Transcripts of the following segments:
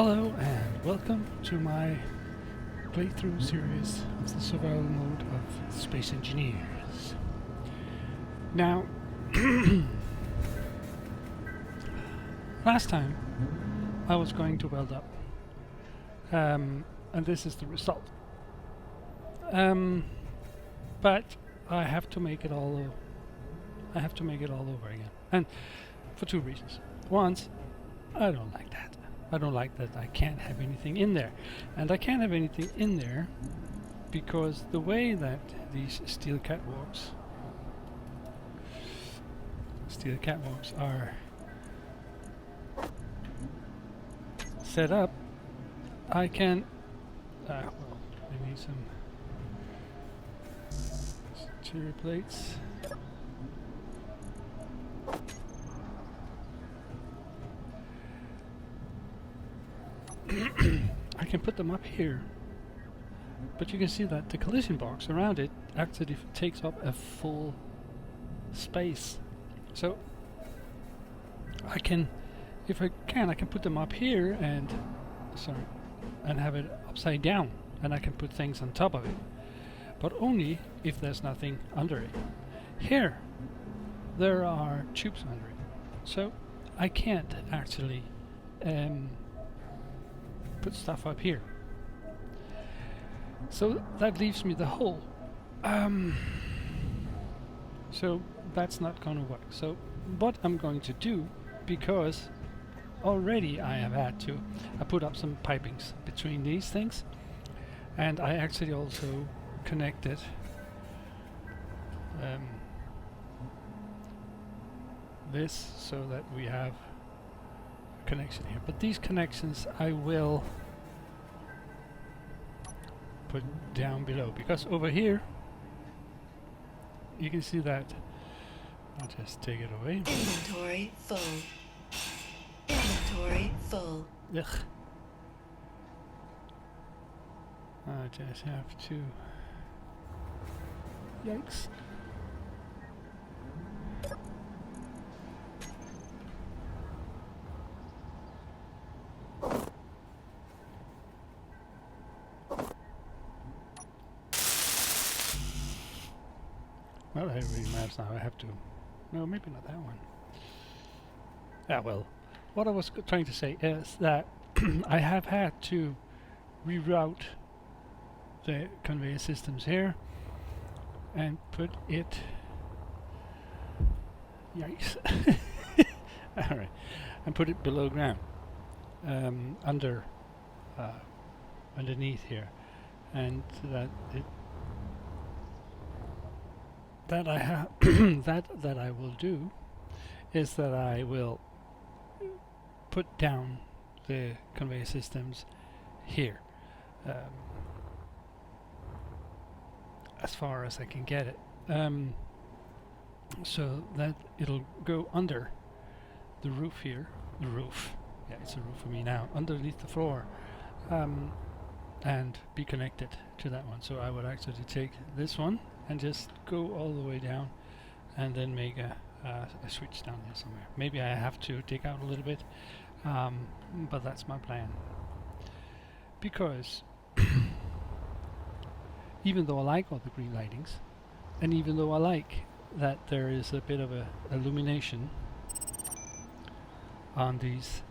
Hello and welcome to my playthrough series of the survival mode of Space Engineers. Now, last time I was going to weld up, and this is the result. But I have to make it all. I have to make it all over again, and for two reasons. Once, I don't like that. I don't like that I can't have anything in there. And I can't have anything in there because the way that these steel catwalks are set up, I can well, I need some exterior plates. I can put them up here, but you can see that the collision box around it actually takes up a full space. So I can, if I can put them up here and have it upside down, and I can put things on top of it, but only if there's nothing under it. Here there are tubes under it, so I can't actually put stuff up here. So that leaves me the hole. So that's not going to work. So what I'm going to do, because already I have had to, I put up some pipings between these things, and I actually also connected this so that we have connection here, but these connections I will put down below, because over here you can see that. I'll just take it away. Inventory full. Inventory full. Ugh. I just have to. Yikes. Well, it really matters now. I have to. No, maybe not that one. Ah, well. What I was trying to say is that I have had to reroute the conveyor systems here and put it. Yikes! All right, and put it below ground, underneath here, and that it. That I have that I will do is that I will put down the conveyor systems here, as far as I can get it, so that it'll go under the roof here. The roof, yeah, it's a roof for me now, underneath the floor, and be connected to that one. So I would actually take this one and just go all the way down, and then make a switch down there somewhere. Maybe I have to dig out a little bit, but that's my plan. Because even though I like all the green lightings, and even though I like that there is a bit of a illumination on these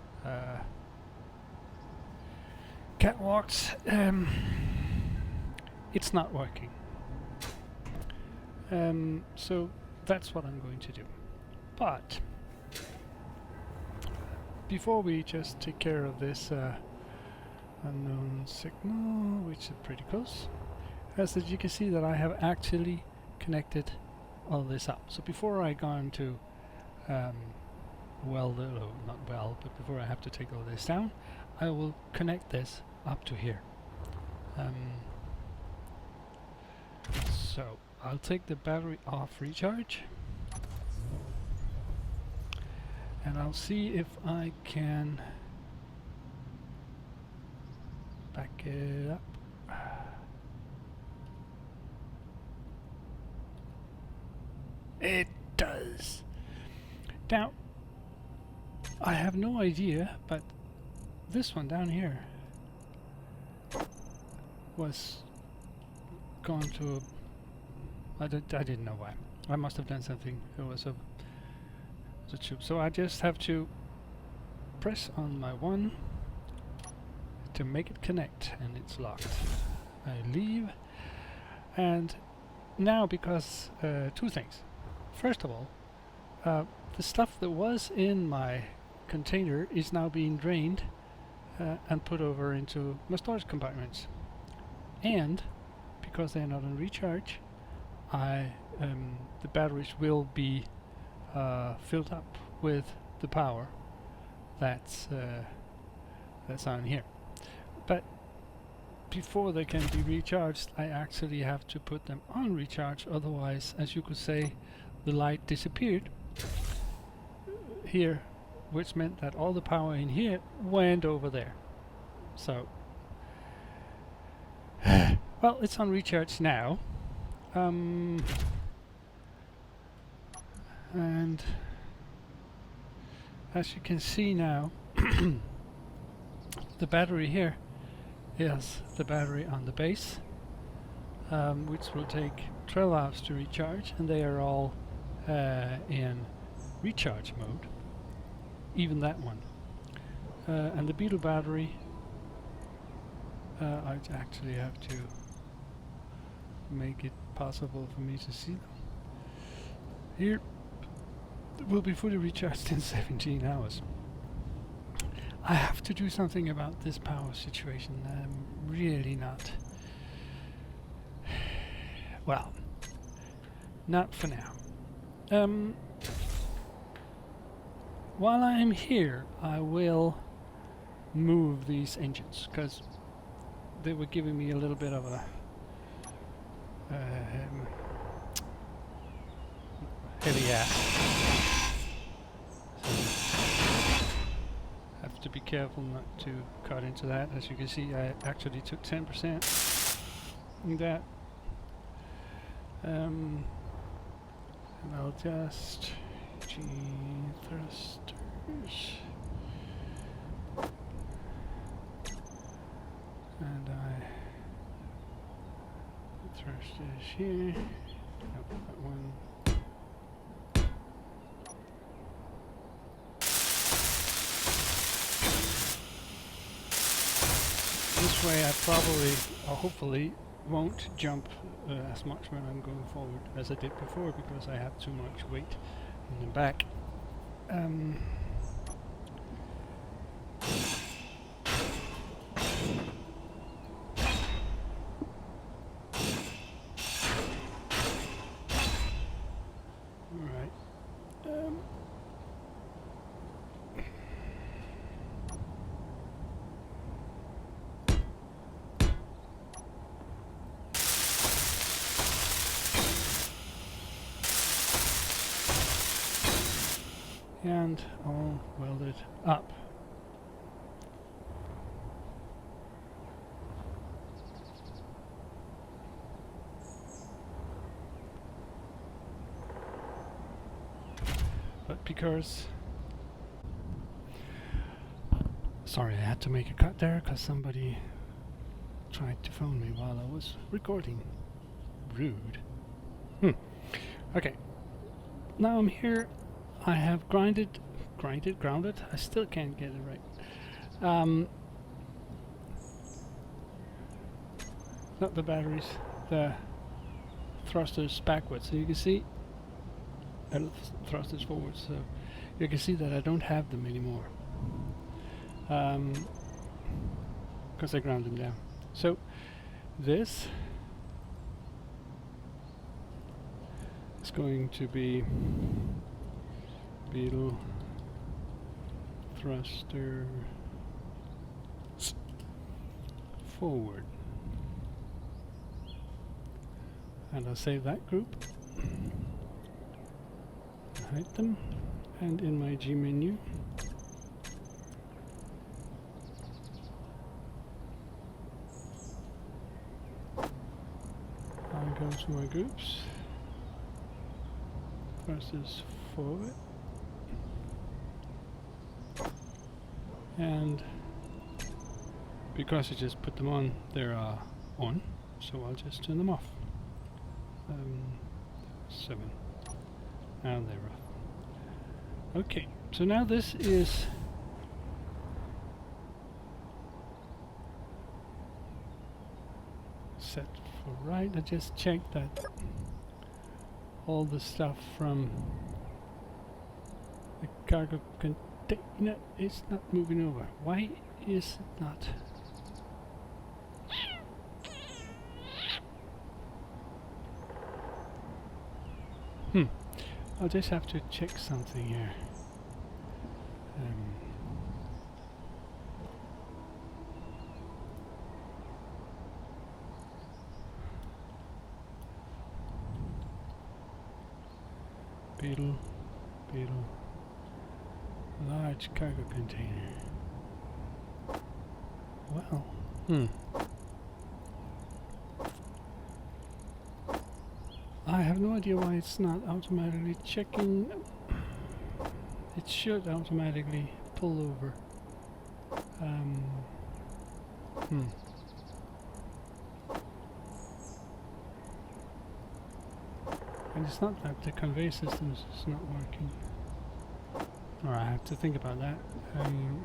catwalks, it's not working. So that's what I'm going to do. But before we just take care of this unknown signal, which is pretty close, as you can see that I have actually connected all this up. So before I go into weld it, or not weld, but before I have to take all this down, I will connect this up to here. So I'll take the battery off recharge, and I'll see if I can back it up. It does. Now, I have no idea, but this one down here was gone to I didn't know why. I must have done something. It was a tube. So I just have to press on my one to make it connect, and it's locked. I leave, and now because two things. First of all, the stuff that was in my container is now being drained and put over into my storage compartments. And because they're not on recharge, the batteries will be filled up with the power that's on here. But before they can be recharged, I actually have to put them on recharge, otherwise, as you could say, the light disappeared here, which meant that all the power in here went over there. So well, it's on recharge now, and as you can see now, the battery here is the battery on the base, which will take 12 hours to recharge, and they are all in recharge mode, even that one. And the Beetle battery, I actually have to make it possible for me to see them. Here will be fully recharged in 17 hours. I have to do something about this power situation. I'm really not... well, not for now. While I'm here, I will move these engines, because they were giving me a little bit of a heavy ass. Have to be careful not to cut into that. As you can see, I actually took 10% in that. And I'll just G thrusters, and thrusters here. Nope, that one. This way I probably, or hopefully, won't jump as much when I'm going forward as I did before, because I have too much weight in the back. Alright. And all welded up. But because... sorry, I had to make a cut there because somebody tried to phone me while I was recording. Rude. Okay. Now I'm here. I have grounded, I still can't get it right. Not the batteries, the thrusters backwards. So you can see, thrusters forwards, so you can see that I don't have them anymore. Because I ground them down. So this is going to be Beetle thruster forward, and I'll save that group, hide them, and in my G menu I go to my groups, thrusters forward, and because I just put them on, they're on, so I'll just turn them off. 7. And they're off. Okay, so now this is set for right. I just checked that all the stuff from the cargo container is not moving over. Why is it not? I'll just have to check something here. Beetle, large cargo container. Well, I have no idea why it's not automatically checking. It should automatically pull over. And it's not that the conveyor system is not working. Or I have to think about that.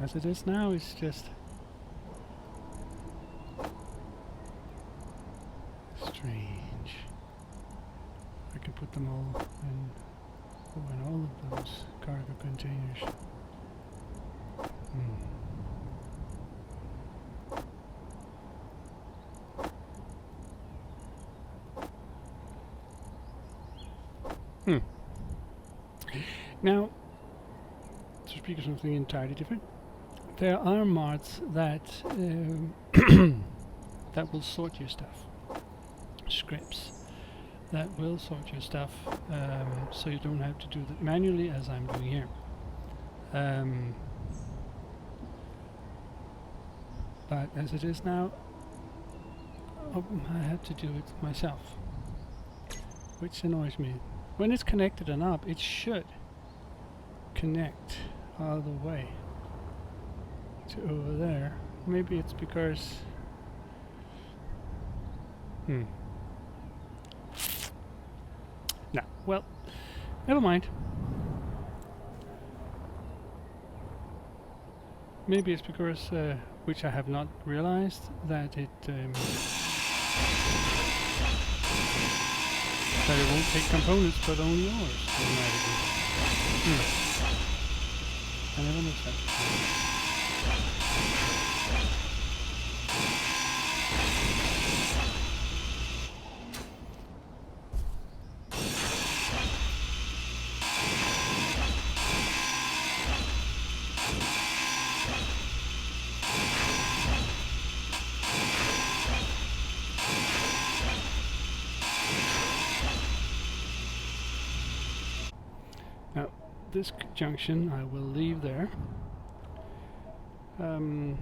As it is now, it's just strange. I can put them all in all of those cargo containers. Now, to speak of something entirely different, there are mods that that will sort your stuff. Scripts that will sort your stuff, so you don't have to do that manually as I'm doing here. But as it is now, I have to do it myself, which annoys me. When it's connected and up, it should connect all the way to over there. Maybe it's because no, well, never mind. Maybe it's because which I have not realized, that it that it won't take components but only yours automatically. I never noticed that. Now, this junction I will leave there, because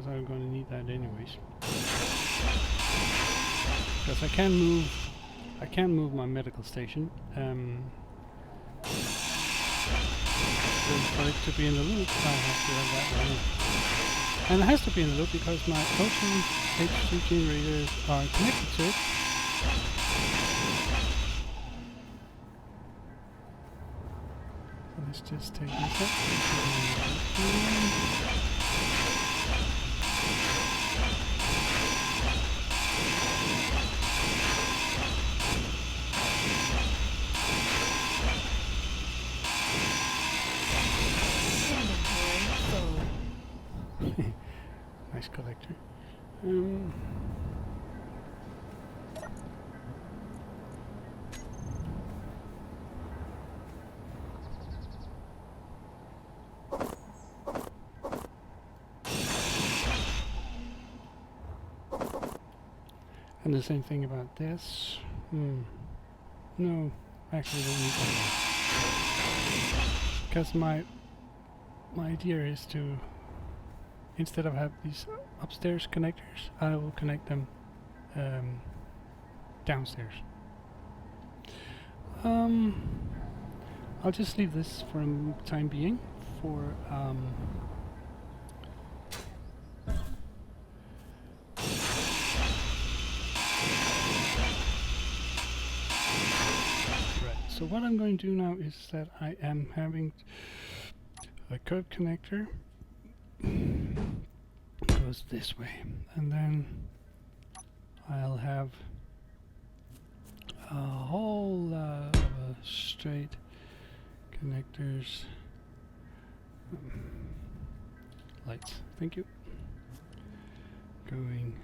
I'm going to need that anyways. Because I can't move my medical station. So for it to be in the loop, I have to have that running. And it has to be in the loop because my O2 H2 generators are connected to it. Let's just take this up. Nice collector. And the same thing about this. No, actually don't need that. Because my idea is to, instead of have these upstairs connectors, I will connect them downstairs. I'll just leave this for the time being for So what I'm going to do now is that I am having a curve connector goes this way, and then I'll have a whole lot of straight connectors. Lights, thank you. Going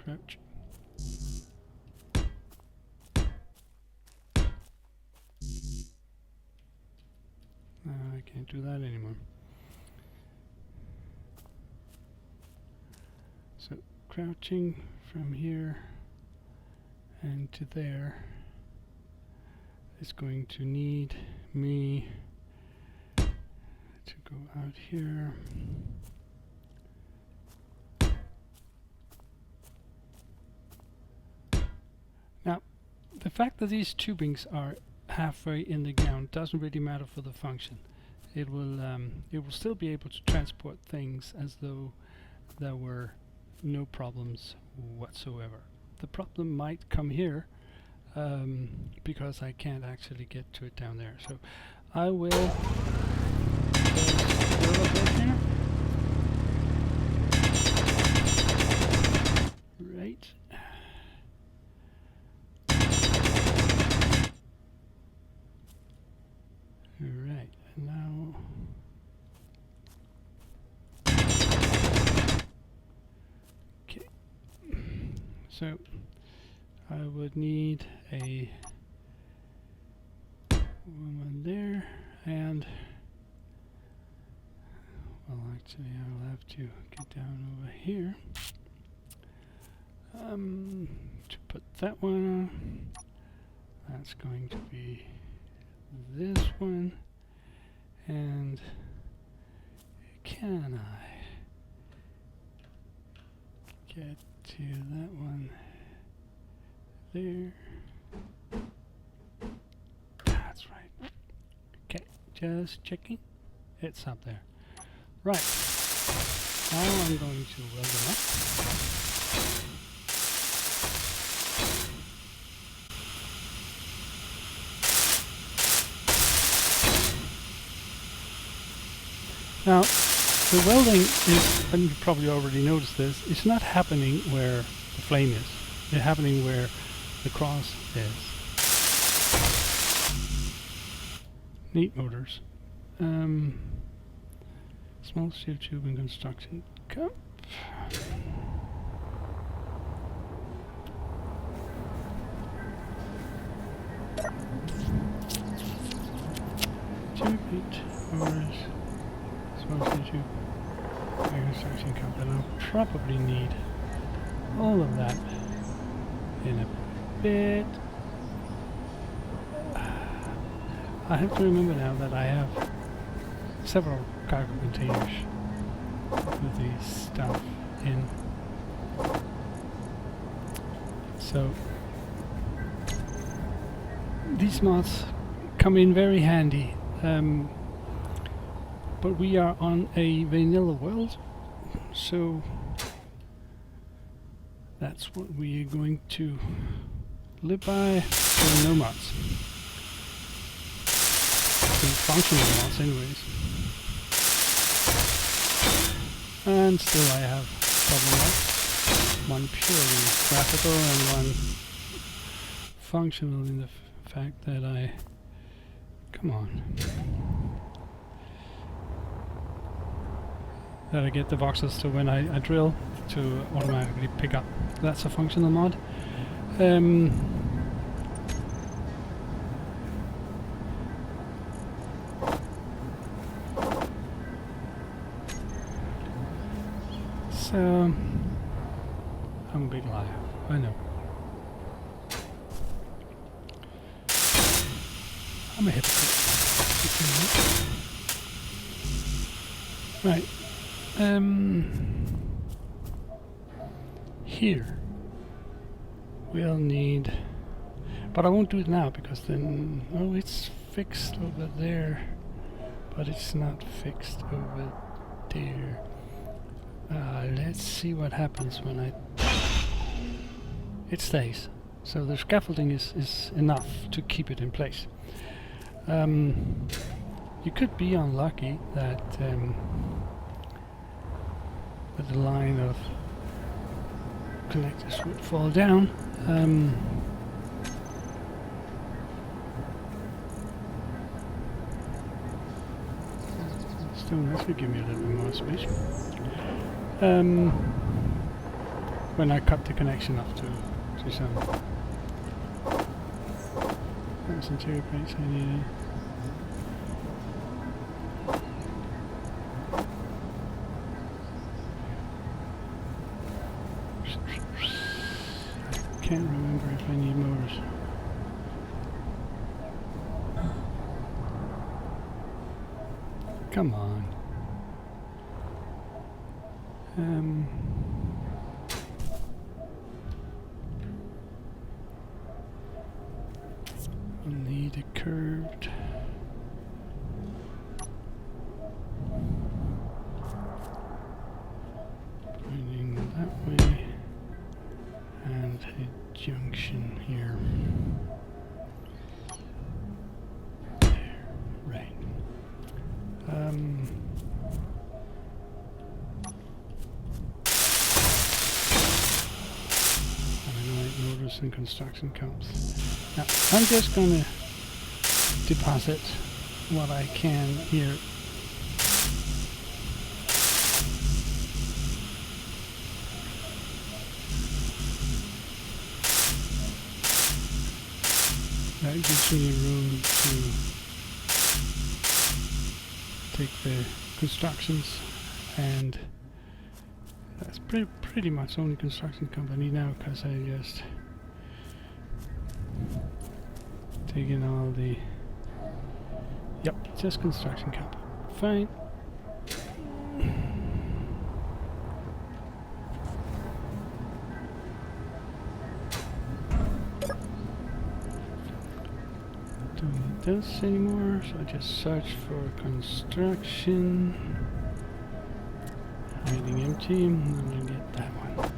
crouch. I can't do that anymore. So crouching from here and to there is going to need me to go out here. Now, the fact that these tubings are halfway in the ground doesn't really matter for the function. It will still be able to transport things as though there were no problems whatsoever. The problem might come here because I can't actually get to it down there. So I will scroll a bit here. Right. Right, and now okay. So I would need a woman there, and well, actually I'll have to get down over here to put that one on. That's going to be this one, and can I get to that one there? That's right. Okay, just checking. It's up there. Right. Now I'm going to weld them up. Now, the welding is, and you probably already noticed this, it's not happening where the flame is. It's happening where the cross is. Neat motors. Small steel tube and construction cup. Tube, 8 hours. Small steel tube. Construction cup, and I'll probably need all of that in a bit. I have to remember now that I have several cargo containers with the stuff in. So these mods come in very handy. But we are on a vanilla world, so that's what we are going to live by. So no mods. So functional mods anyways. And still I have problem mods. One purely graphical and one functional in the fact that I... Come on. That I get the voxels to when I drill to automatically pick up. That's a functional mod. So I'm a big liar, I know. I'm a hypocrite. Right. Here we'll need, but I won't do it now because then, oh, it's fixed over there, but it's not fixed over there. Let's see what happens when I... It stays. So the scaffolding is enough to keep it in place. You could be unlucky that that the line of connectors would fall down. Stone has to give me a little bit more space. When I cut the connection up to some interior plates I needed. I can't remember if I need motors. Come on. We'll need a curved. Pointing that way. And a junction here. There, right. Motors and construction comes. Now, I'm just gonna deposit what I can here. That gives me room to take the constructions, and that's pretty much only construction company now, because I just taken all the... Yep, just construction company. Fine. Don't need this anymore, so I just search for construction. Hiding empty, and then I get that one.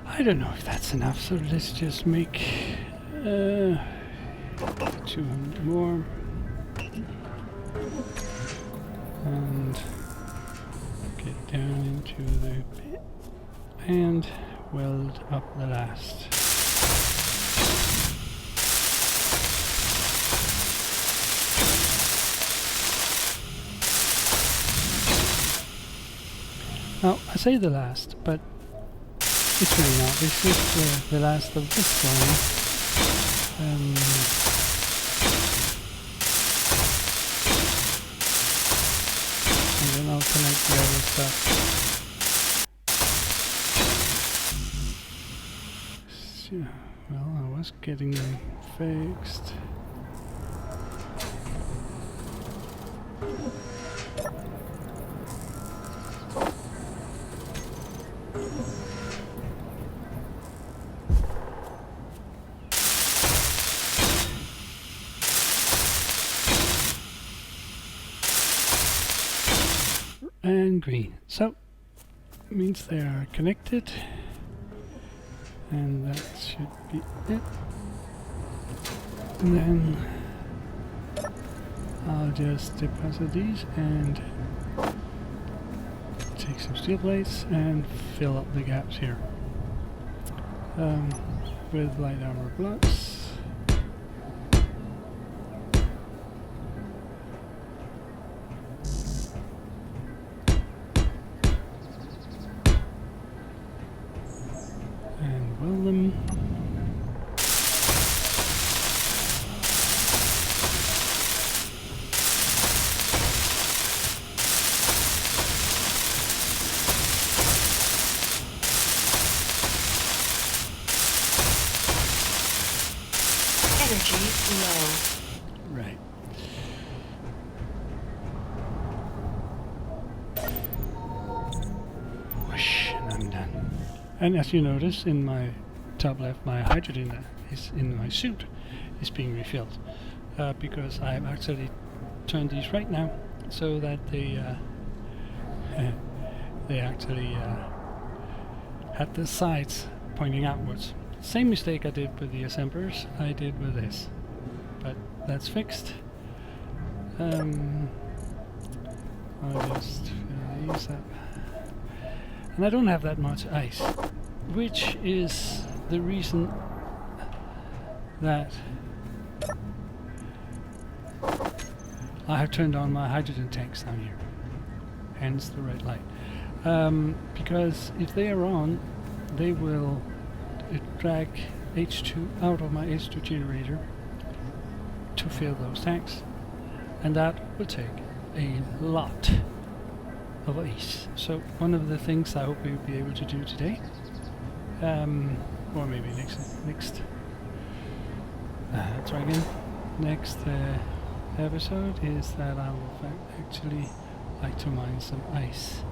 I don't know if that's enough, so let's just make 200 more. And get down into the pit and weld up the last. Now, I say the last, but it's really not. This is the last of this one. And then I'll connect the other stuff. So, well, I was getting them fixed. And green. So means they are connected, and that should be it. And then I'll just deposit these and take some steel plates and fill up the gaps here with light armor blocks. Weld them. Energy low. Right. Whoosh, and I'm done. And as you notice in my top left, my hydrogen is in my suit is being refilled because I've actually turned these right now so that they they actually had the sides pointing outwards. Same mistake I did with the assemblers, I did with this. But that's fixed. I'll just fill these up. And I don't have that much ice, which is the reason that I have turned on my hydrogen tanks down here. Hence the red light. Because if they are on, they will drag H2 out of my H2 generator to fill those tanks. And that will take a lot of ice. So one of the things I hope we'll be able to do today, or maybe next episode, is that I will actually like to mine some ice.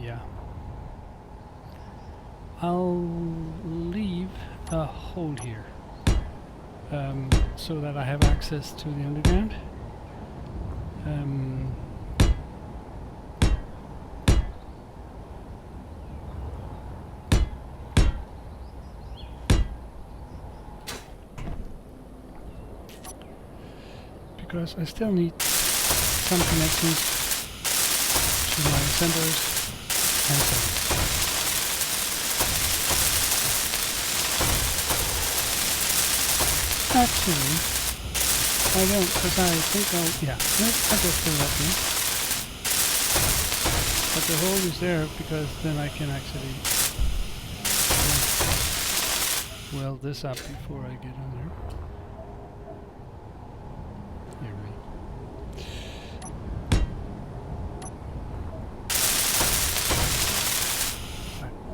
Yeah. I'll leave a hole here so that I have access to the underground. Because I still need some connections to my assemblers and so on. Actually, I don't, because I think I'll just fill that in. But the hole is there because then I can actually weld this up before I get on there.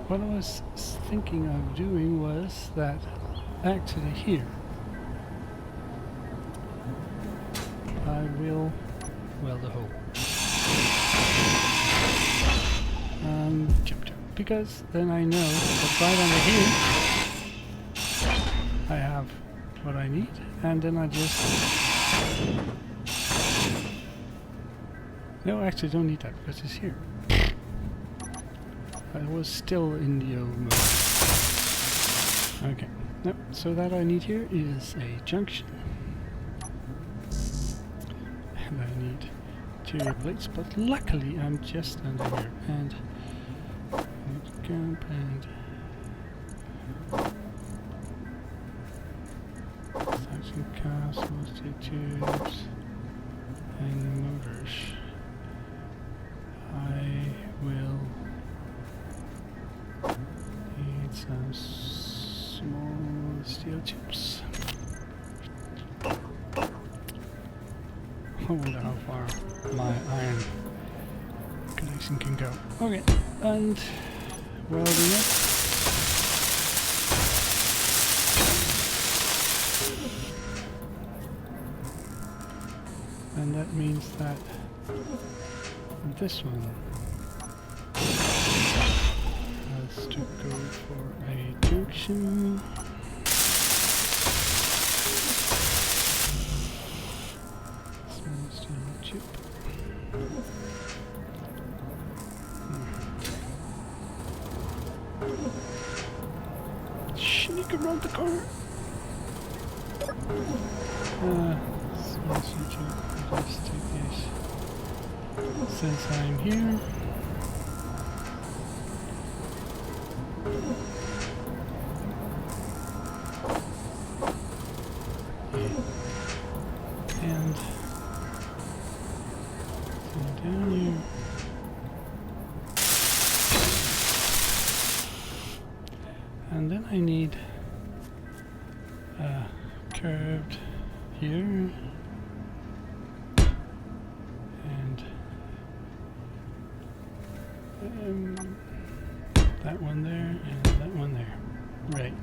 What I was thinking of doing was that actually here I will weld a hole. Because then I know that right under here I have what I need, and then I just... No, actually don't need that because it's here. I was still in the old mode. Okay, no, so that I need here is a junction. And I need interior plates, but luckily I'm just under here. And camp and suction castles, tubes, and motors. I will need some small steel chips. I wonder how far my iron connection can go. Okay, and welding it. And that means that this one has to go for a junction. Small steel chip. Sneak around the corner. Small steel chip. I'll just take this. Since I'm here. And down here. And then I need curved here. And that one there and that one there. Right.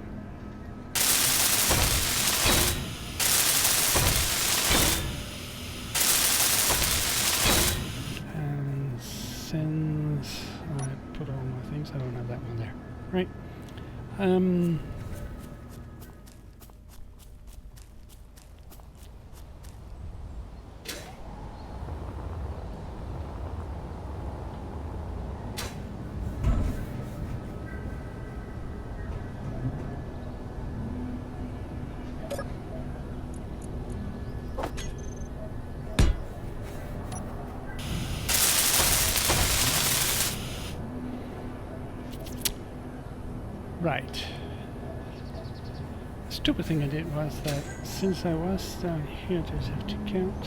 And since I put all my things, I don't have that one there. Right. Right. Stupid thing I did was that since I was down here, I just have to count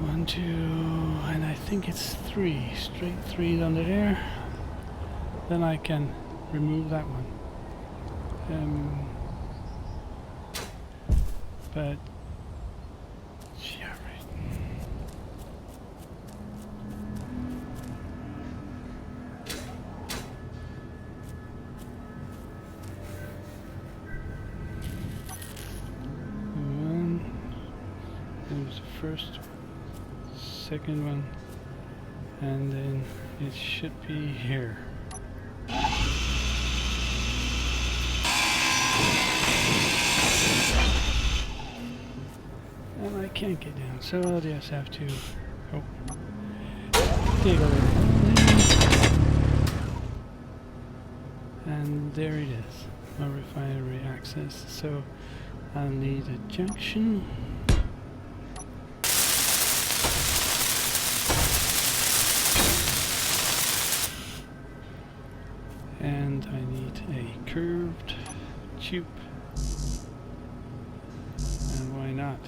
1, 2, and I think it's 3, straight 3 under there. Then I can remove that one. But yeah, right. There's the first, second one, and then it should be here. And I can't get down, so I'll just have to dig a little bit. And there it is, my refinery access. So I'll need a junction. And I need a curved tube. And why not?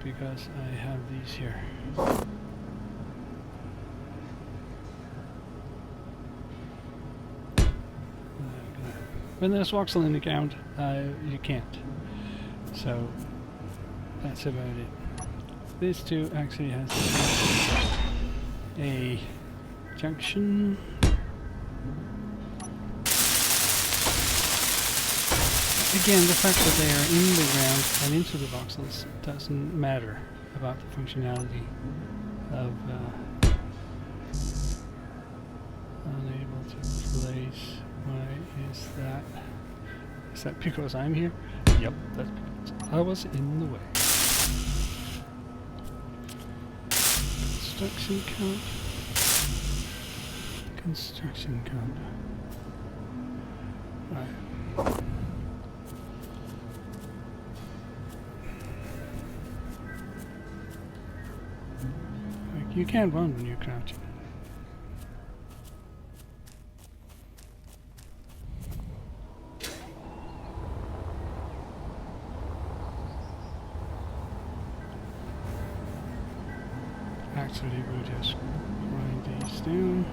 Because I have these here. When there's voxel in the ground, you can't. So that's about it. This too actually has a junction. Again, the fact that they are in the ground and into the voxels doesn't matter about the functionality of unable to place. Why is that? Is that because I'm here? Yep, that's because I was in the way. Construction count. Construction count. Right. You can't run when you're crouching. Actually, we'll just grind these down.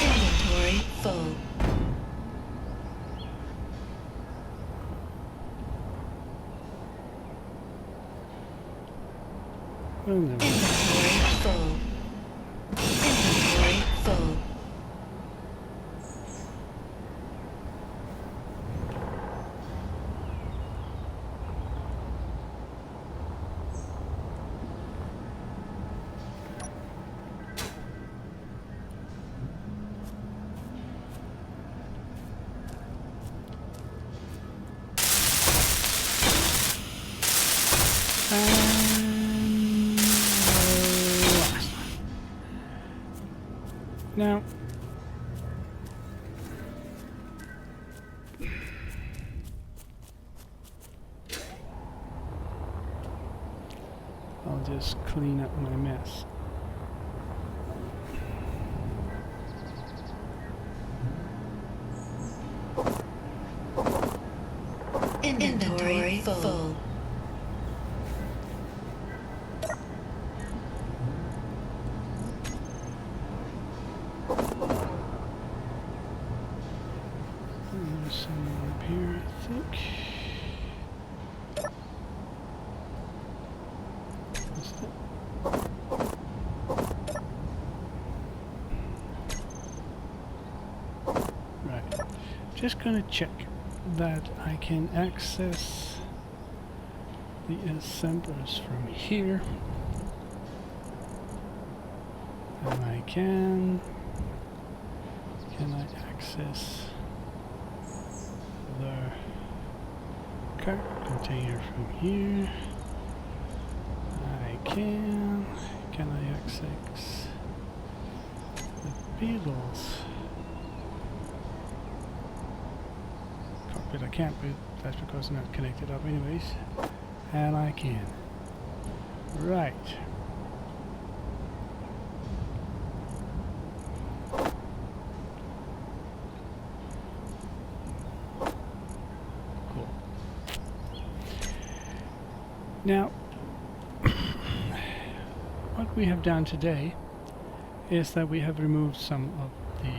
Inventory full. Well, no. Inventory full. Inventory full. Now, I'll just clean up my mess. Inventory full. There's some up here, I think. What's that? Right. Just gonna check that I can access the assemblers from here. And I can. Can I access the cart container from here? I can. Can I access the beetles? Cockpit I can't, but that's because I'm not connected up anyways. And I can. Right. Cool. Now, what we have done today is that we have removed some of the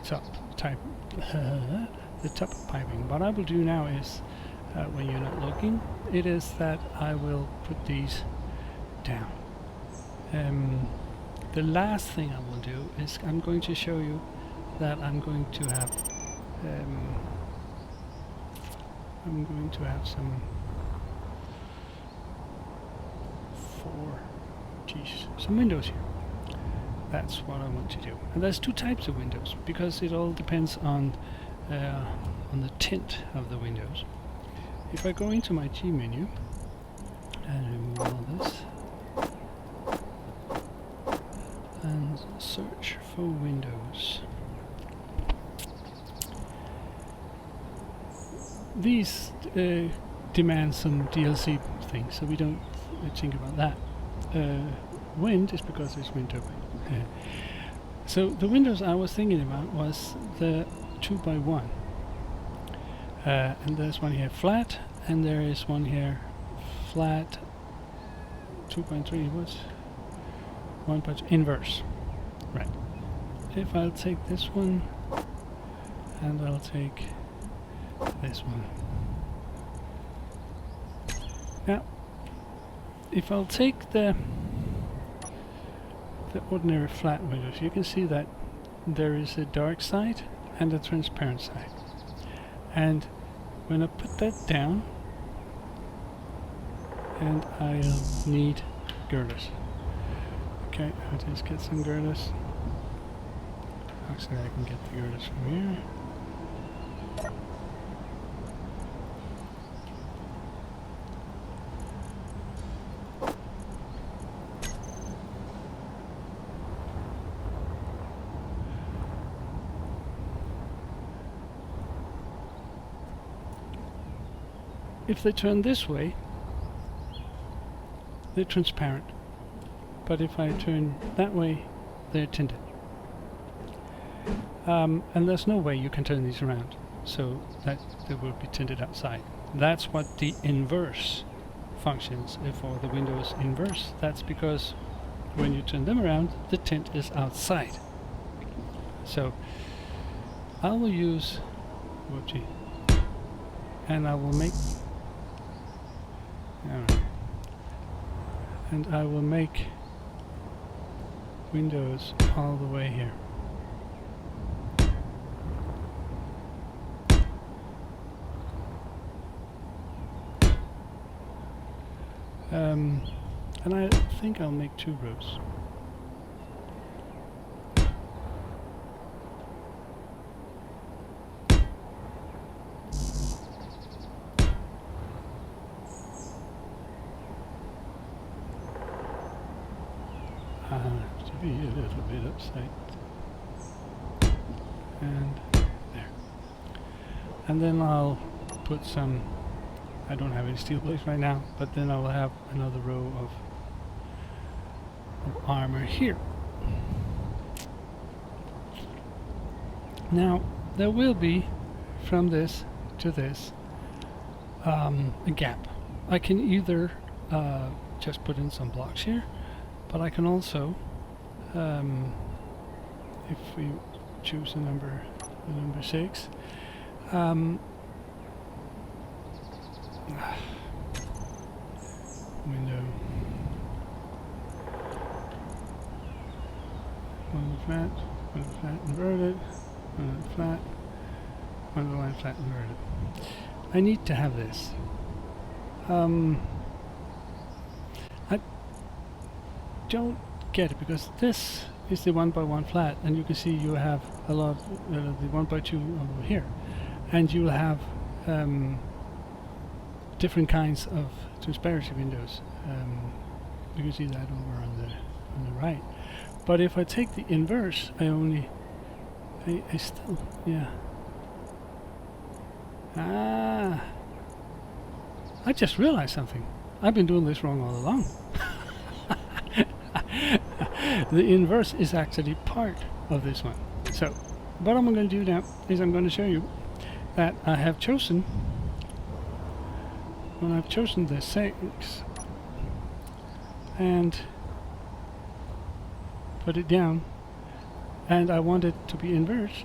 top type the top piping. What I will do now is, when you're not looking, it is that I will put these down. The last thing I will do is I'm going to show you that I'm going to have some some windows here. That's what I want to do. And there's two types of windows because it all depends on the tint of the windows. If I go into my G menu and remove all this and search for windows, these demand some DLC things, so we don't think about that. Wind is because there's wind turbine. So the windows I was thinking about was the 2x1. And there's one here flat, and there is one here flat 2.3, what's 1.2 inverse. Right. If I'll take this one, and I'll take this one. Now, if I'll take the ordinary flat windows, you can see that there is a dark side and a transparent side. And when I put that down, and I'll need girders. Okay, I'll just get some girders. Actually, I can get the girders from here. If they turn this way, they're transparent. But if I turn that way, they're tinted. And there's no way you can turn these around, so that they will be tinted outside. That's what the inverse functions for the Windows inverse. That's because when you turn them around, the tint is outside. So I will use, whoopsie, and I will make. And I will make windows all the way here. And I think I'll make 2 rows. To be a little bit upside. And there. And then I'll put some, I don't have any steel plates right now, but then I'll have another row of armor here. Now, there will be, from this to this, a gap. I can either just put in some blocks here, but I can also, if we choose the number 6, window, one flat inverted, one flat, one line flat inverted. I need to have this. I don't get it because this is the 1x1 flat, and you can see you have a lot of the 1x2 over here, and you will have different kinds of transparency windows. You can see that over on the right. But if I take the inverse, I still, yeah. I just realized something. I've been doing this wrong all along. The inverse is actually part of this one. So what I'm going to do now is I'm going to show you that I have chosen, when I've chosen the 6 and put it down, and I want it to be inverse.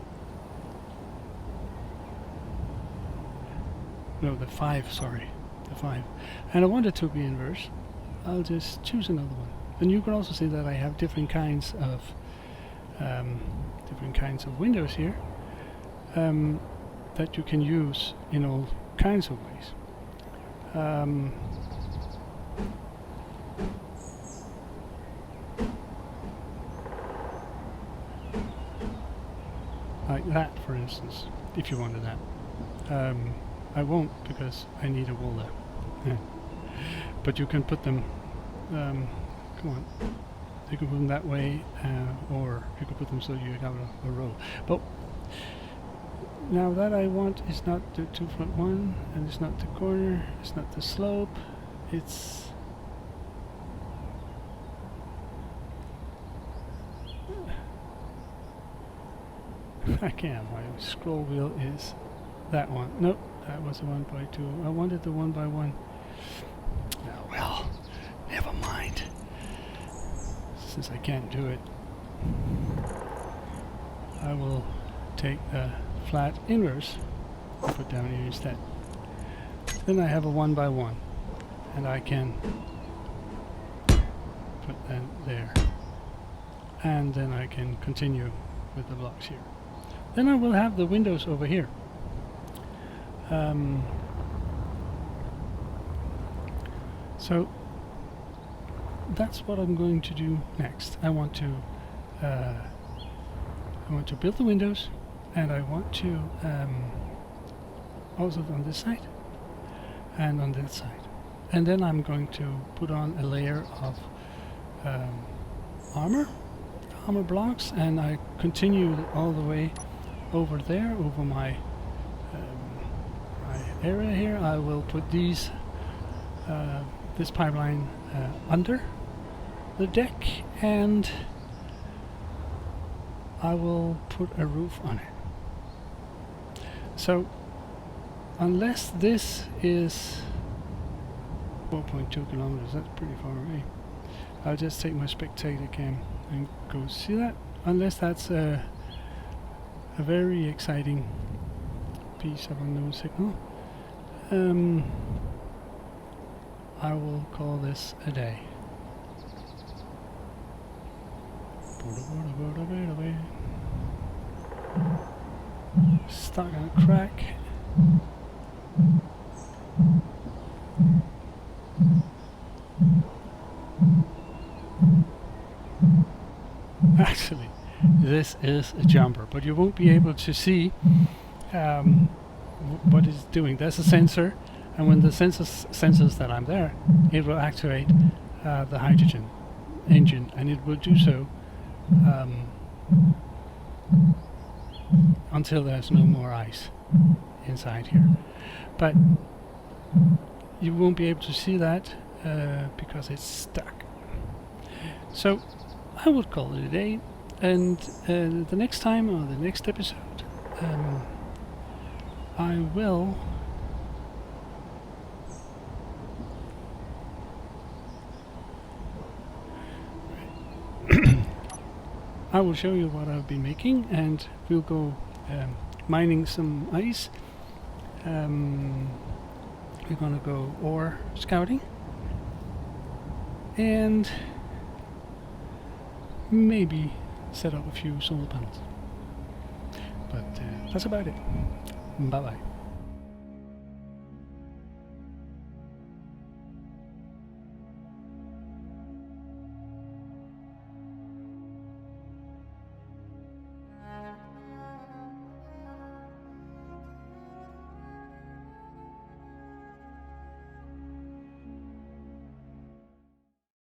No, the 5, sorry. The 5. And I want it to be inverse. I'll just choose another one. And you can also see that I have different kinds of windows here that you can use in all kinds of ways. Like that, for instance, if you wanted that. I won't, because I need a wall there. Yeah. But you can put them, come on, you can put them that way, or you can put them so you have a row. But now that I want is not the 2 front 1, and it's not the corner, it's not the slope, it's I can't, my scroll wheel is that one. Nope, that was a 1 by 2. I wanted the 1 by 1. Oh, well, never mind. Since I can't do it, I will take the flat inverse and put down here instead. Then I have a 1 by 1, and I can put that there. And then I can continue with the blocks here. Then I will have the windows over here. So that's what I'm going to do next. I want to build the windows, and I want to also on this side and on that side. And then I'm going to put on a layer of armor blocks, and I continue all the way over there, over my area here. I will put these this pipeline under the deck, and I will put a roof on it. So unless this is 4.2 kilometers, that's pretty far away. I'll just take my spectator cam and go see that. Unless that's a very exciting piece of unknown signal, I will call this a day. Stuck on a crack. Actually, this is a jumper, but you won't be able to see what it's doing. There's a sensor, and when the senses that I'm there, it will activate the hydrogen engine, and it will do so until there's no more ice inside here. But you won't be able to see that because it's stuck. So I would call it a day, and the next time, or the next episode, I will I will show you what I've been making, and we'll go mining some ice. We're gonna go ore scouting, and maybe set up a few solar panels. But that's about it. Bye bye.